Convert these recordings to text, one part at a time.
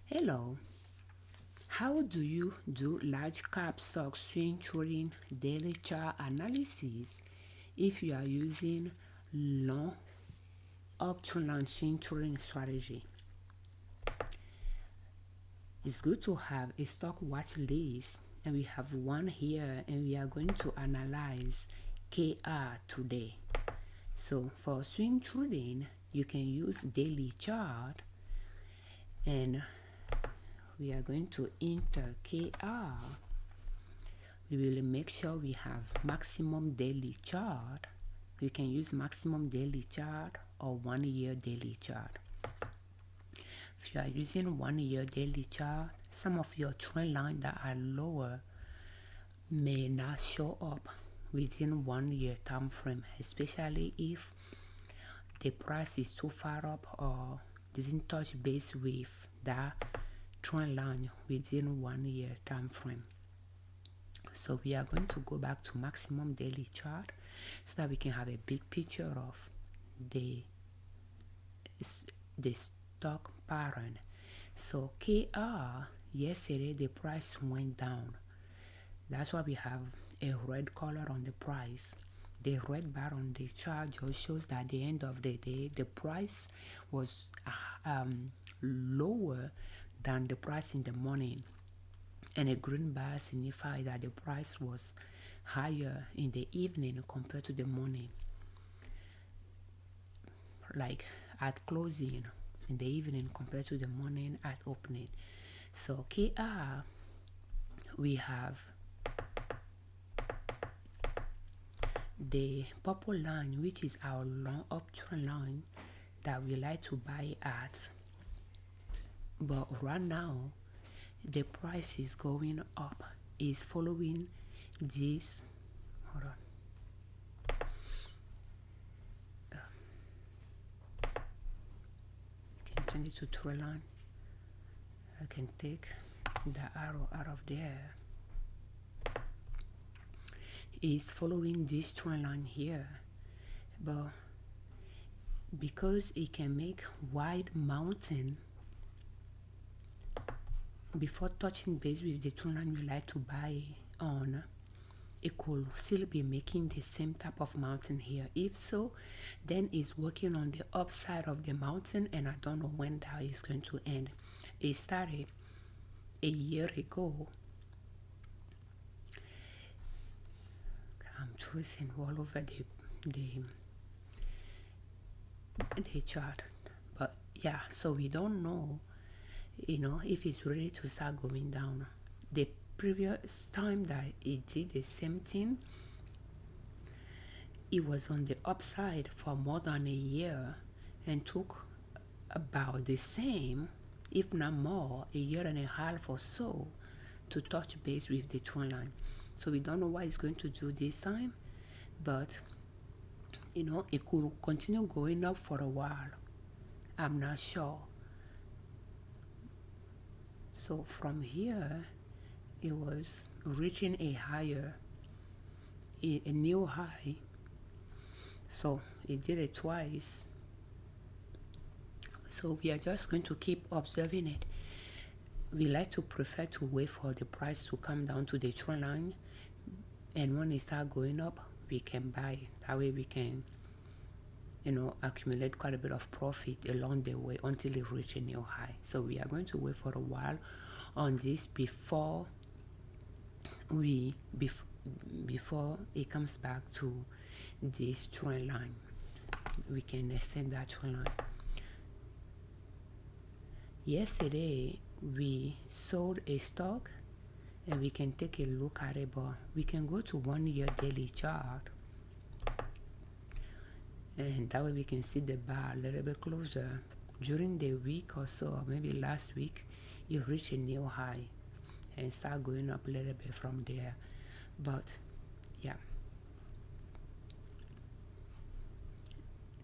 Hello, how do you do large cap stock swing trading daily chart analysis if you are using long up to long swing trading strategy? It's good to have a stock watch list, and we have one here, and we are going to analyze KR today. So for swing trading, you can use daily chart, and we are going to enter KR. We will make sure we have maximum daily chart. You can use maximum daily chart or 1 year daily chart. If you are using 1 year daily chart, some of your trend lines that are lower may not show up within 1 year time frame, especially if the price is too far up or didn't touch base with that trend line within 1 year time frame. So we are going to go back to maximum daily chart so that we can have a big picture of the stock pattern. So KR, yesterday the price went down. That's why we have a red color on the price. The red bar on the chart just shows that at the end of the day the price was lower than the price in the morning, and a green bar signifies that the price was higher in the evening compared to the morning, like at closing in the evening compared to the morning at opening. So KR, we have the purple line, which is our long uptrend line that we like to buy at, but right now the price is going up, is following this. Hold on. I can change it to trend line. I can take the arrow out of there. Is following this trend line here, but because it can make wide mountain before touching base with the trend line we like to buy on, it could still be making the same type of mountain here. If so, then it's working on the upside of the mountain, and I don't know when that is going to end. It started a year ago. I'm choosing all over the chart, but yeah, so we don't know, if it's ready to start going down. The previous time that it did the same thing, it was on the upside for more than a year and took about the same, if not more, a year and a half or so to touch base with the trend line. So we don't know what it's going to do this time, but it could continue going up for a while. I'm not sure. So from here, it was reaching a new high. So it did it twice. So we are just going to keep observing it. We like to prefer to wait for the price to come down to the trend line, and when it starts going up, we can buy. That way we can, accumulate quite a bit of profit along the way until it reaches a new high. So we are going to wait for a while on this before it comes back to this trend line. We can extend that trend line. Yesterday we sold a stock, and we can take a look at it, but we can go to 1 year daily chart, and that way we can see the bar a little bit closer. During the week or so, or maybe last week, it reached a new high and start going up a little bit from there. But yeah,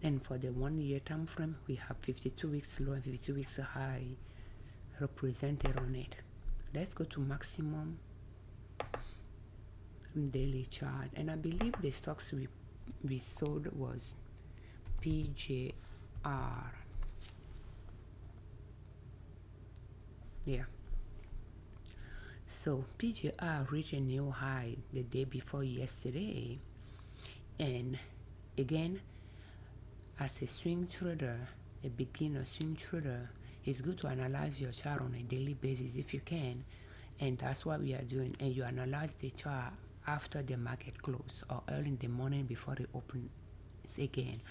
and for the 1 year time frame, we have 52 weeks low and 52 weeks high represented on it. Let's go to maximum daily chart, and I believe the stocks we sold was PJR. Yeah. So PGR reached a new high the day before yesterday, and again, as a swing trader, a beginner swing trader, it's good to analyze your chart on a daily basis if you can, and that's what we are doing. And you analyze the chart after the market close or early in the morning before it opens again.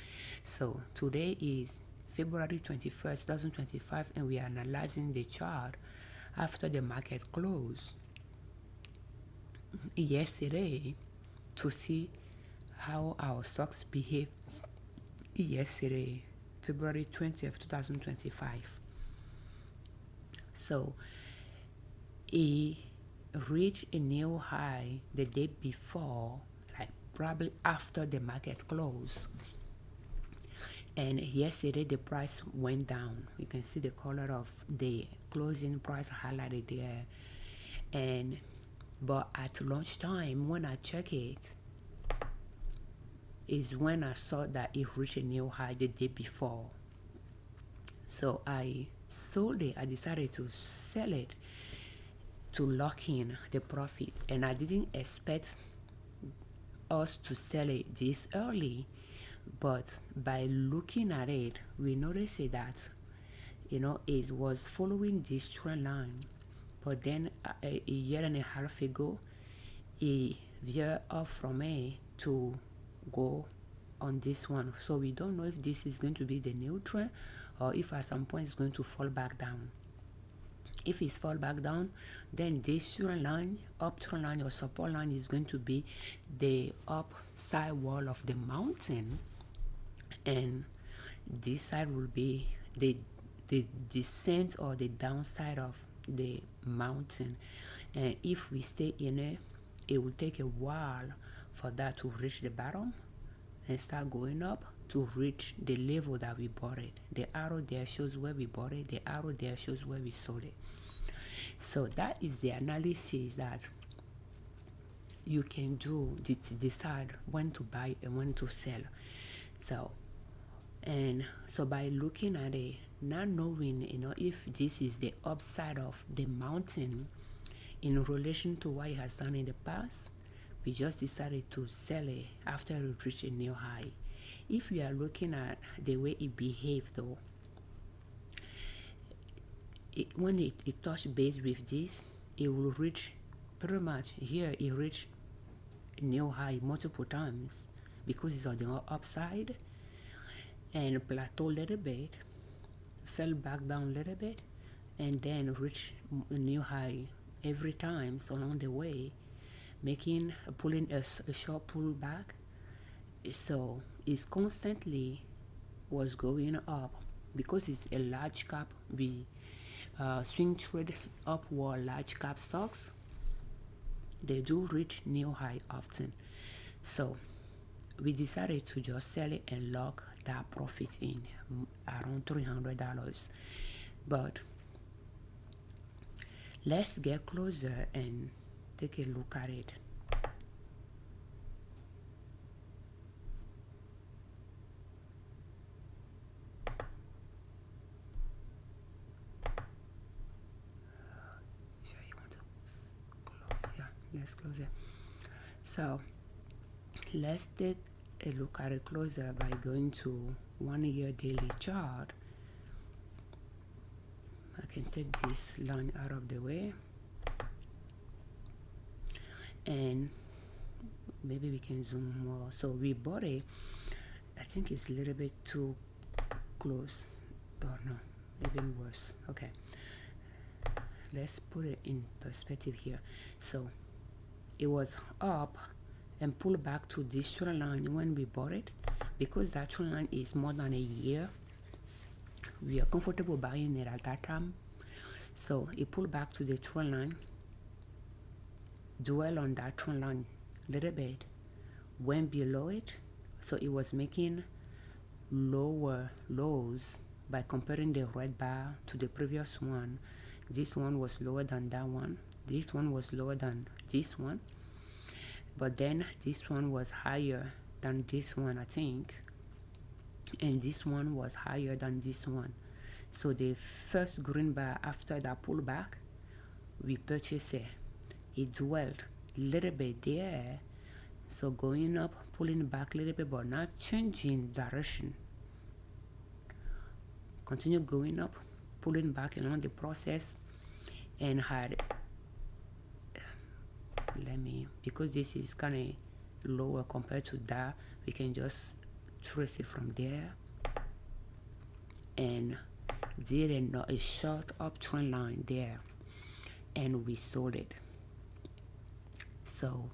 So today is February 21st, 2025, and we are analyzing the chart after the market close yesterday to see how our stocks behaved yesterday, February 20th, 2025. So it reached a new high the day before, like probably after the market closed. And yesterday the price went down. You can see the color of the closing price highlighted there. And but at lunchtime when I check it, is when I saw that it reached a new high the day before. So I sold it. I decided to sell it to lock in the profit, and I didn't expect us to sell it this early, but by looking at it, we noticed that it was following this trend line, but then a year and a half ago it veered off from it to go on this one. So we don't know if this is going to be the new trend or if at some point it's going to fall back down. If it's fall back down, then this trend line, up trend line or support line, is going to be the upside wall of the mountain, and this side will be the descent or the downside of the mountain. And if we stay in it, it will take a while for that to reach the bottom and start going up to reach the level that we bought it. The arrow there shows where we bought it. The arrow there shows where we sold it. So that is the analysis that you can do to decide when to buy and when to sell. So by looking at it, not knowing if this is the upside of the mountain in relation to what it has done in the past, we just decided to sell it after it reached a new high. If we are looking at the way it behaved though, when it touched base with this, it will reach pretty much here. It reached a new high multiple times because it's on the upside, and plateaued a little bit, fell back down a little bit, and then reached a new high every time along the way, pulling a short pull back. So it's constantly was going up because it's a large cap. We swing trade upward large cap stocks, they do reach new high often. So we decided to just sell it and lock that profit in around $300. But let's get closer and take a look at it. Let's close it. So let's take a look at it closer by going to 1 year daily chart. I can take this line out of the way, and maybe we can zoom more. So we bought it. I think it's a little bit too close. Oh no, even worse. Okay, let's put it in perspective here. So it was up and pulled back to this trend line when we bought it. Because that trend line is more than a year, we are comfortable buying it at that time. So it pulled back to the trend line, dwell on that trend line a little bit, went below it. So it was making lower lows by comparing the red bar to the previous one. This one was lower than that one. This one was lower than this one. But then this one was higher than this one, I think. And this one was higher than this one. So the first green bar after that pullback, we purchase it. It dwelled a little bit there. So going up, pulling back a little bit, but not changing direction. Continue going up, pulling back along the process, and had, because this is kind of lower compared to that, we can just trace it from there. And did a short uptrend line there, and we sold it. So,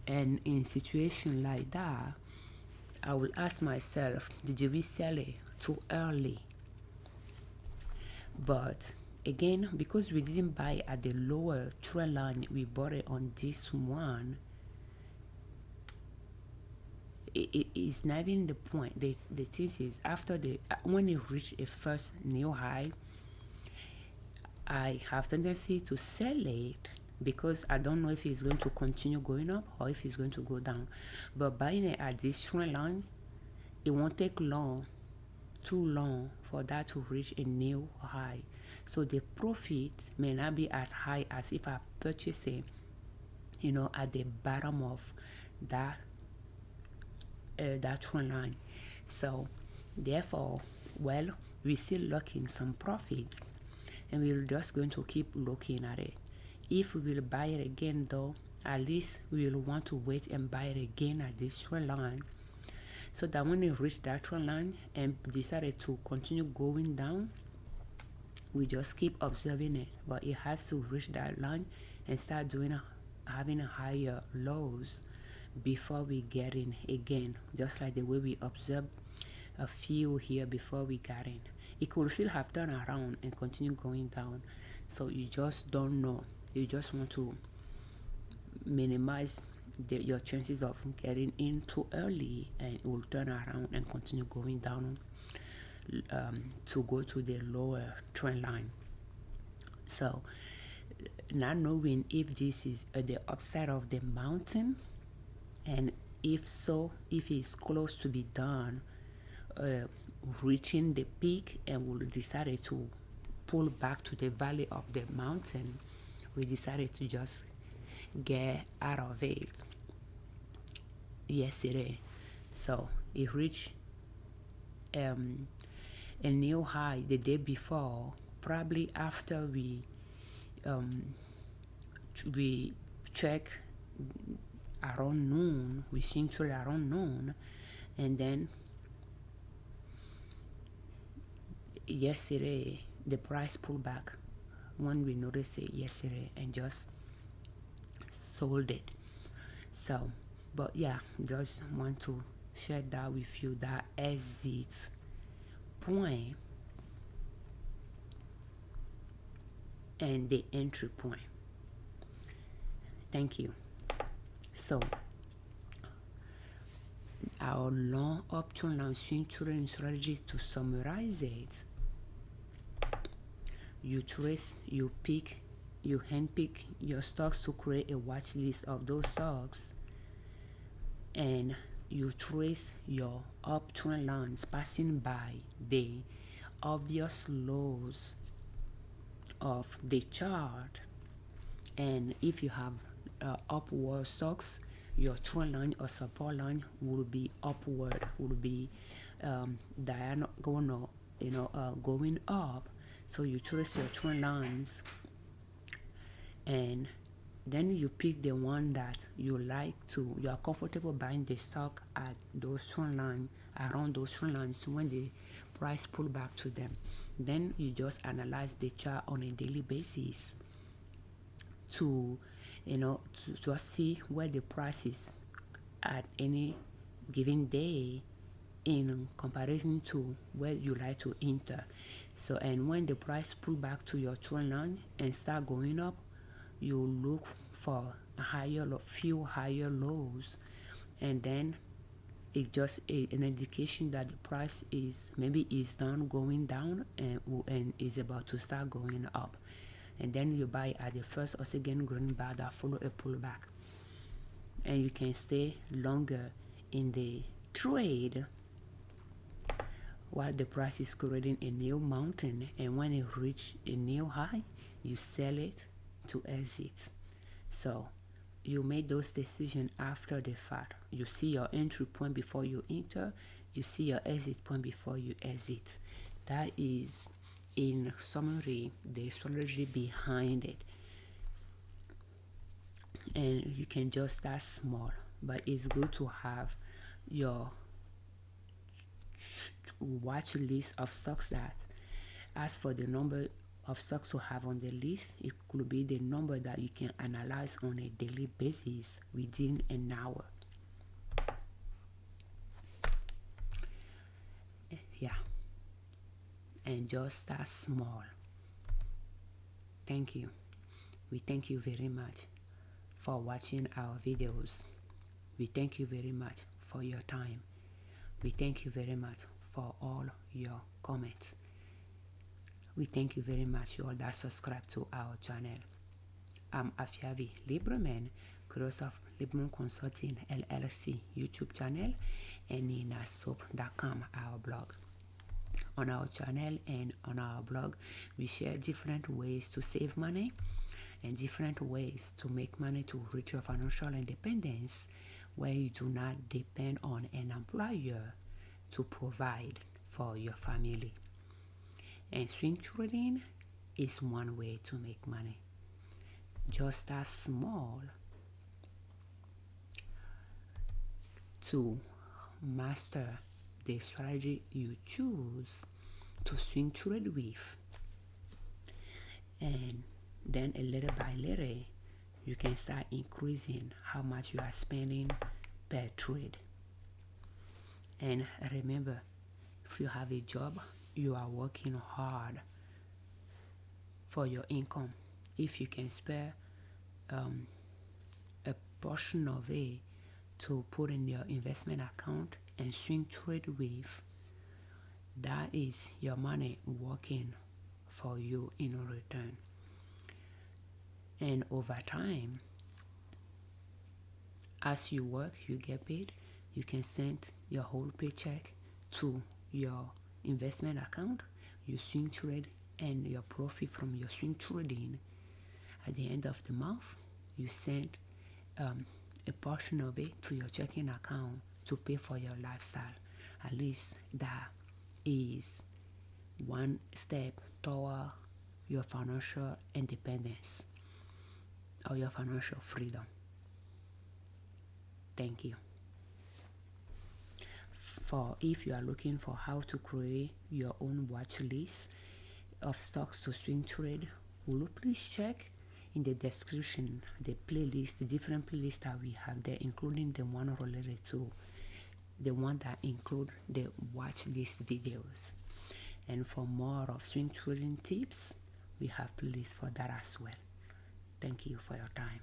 and in situation like that, I will ask myself, did we sell it too early? But again, because we didn't buy at the lower trend line, we bought it on this one. It is not even the point. The thing is, after when it reached a first new high, I have tendency to sell it because I don't know if it's going to continue going up or if it's going to go down. But buying it at this trend line, it won't take too long for that to reach a new high. So the profit may not be as high as if I purchase it, at the bottom of that trend line. So therefore, we're still looking some profit, and we're just going to keep looking at it. If we will buy it again though, at least we will want to wait and buy it again at this trend line, so that when it reached that trend line and decided to continue going down, we just keep observing it. But it has to reach that line and start having higher lows before we get in again, just like the way we observed a few here before we got in. It could still have turned around and continue going down. So you just don't know. You just want to minimize your chances of getting in too early, and it will turn around and continue going down to go to the lower trend line. So not knowing if this is the upside of the mountain, and if so, if it's close to be done, reaching the peak, and we'll decide to pull back to the valley of the mountain, we decided to just get out of it yesterday. So it reached a new high the day before, probably after we check around noon. We seen trade around noon, and then yesterday the price pulled back when we noticed it yesterday and just sold it. So, but yeah, just want to share that with you, that exit point and the entry point. Thank you. So our long up to long swing trading strategy, to summarize it, you trace, you handpick your stocks to create a watch list of those stocks, and you trace your uptrend lines passing by the obvious lows of the chart. And if you have upward stocks, your trend line or support line will be upward, will be diagonal, going up. So you trace your trend lines, and then you pick the one that you are comfortable buying the stock at those trend lines, around those trend lines when the price pull back to them. Then you just analyze the chart on a daily basis to just see where the price is at any given day in comparison to where you like to enter. So, and when the price pull back to your trend line and start going up, you look for a few higher lows, and then it's just an indication that the price is done going down and is about to start going up. And then you buy at the first or second green bar that follow a pullback, and you can stay longer in the trade while the price is creating a new mountain, and when it reach a new high, you sell it to exit. So you make those decisions after the fact. You see your entry point before you enter, you see your exit point before you exit. That is, in summary, the strategy behind it. And you can just start small, but it's good to have your watch list of stocks. That as for the number of stocks to have on the list, it could be the number that you can analyze on a daily basis within an hour. Yeah, and just start small. Thank you. We thank you very much for watching our videos. We thank you very much for your time. We thank you very much for all your comments. We thank you very much, you all that subscribe to our channel. I'm Afiavi Liberman, creator of Liberman Consulting L.L.C YouTube channel, and inasop.com, our blog. On our channel and on our blog, we share different ways to save money and different ways to make money to reach your financial independence, where you do not depend on an employer to provide for your family. And swing trading is one way to make money. Just start small to master the strategy you choose to swing trade with, and then a little by little you can start increasing how much you are spending per trade. And remember, if you have a job, you are working hard for your income. If you can spare a portion of it to put in your investment account and swing trade with, that is your money working for you in return. And over time, as you work, you get paid. You can send your whole paycheck to your investment account, you swing trade, and your profit from your swing trading. At the end of the month, you send a portion of it to your checking account to pay for your lifestyle. At least that is one step toward your financial independence or your financial freedom. Thank you. For if you are looking for how to create your own watch list of stocks to swing trade, will you please check in the description the playlist, the different playlists that we have there, including the one related to the one that include the watch list videos. And for more of swing trading tips, we have playlists for that as well. Thank you for your time.